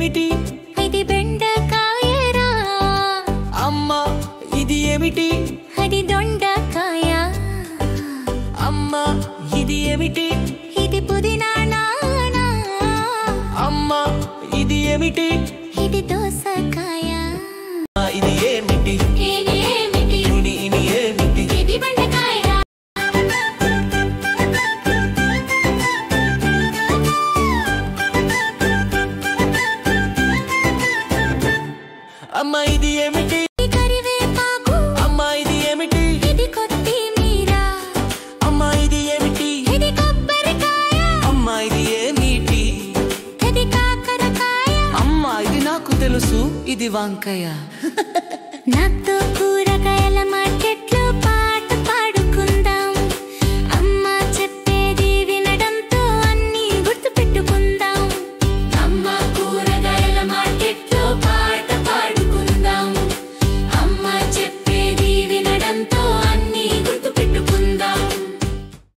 ఏమిటి? ఇది బెండకాయరా. అమ్మా ఇది ఏమిటి? అది దొండకాయ. అమ్మా ఇది ఏమిటి? ఇది పుదీనా. అమ్మా ఇది ఏమిటి? ఇది దోసకాయ. ఇది ఏమిటి? ఇది ఏమిటి? ఇది ఏమిటి? ఇది బెండకాయరా. అమ్మా ఇది ఏమిటి? కరివేపాకు. అమ్మా ఇది ఏమిటి? ఇది కొత్తిమీర. అమ్మా ఇది ఏమిటి? ఇది కొబ్బరికాయ. అమ్మా ఇది ఏమిటి? ఇది కాకరకాయ. అమ్మా ఇది నాకు తెలుసు, ఇది వంకాయ. నాతో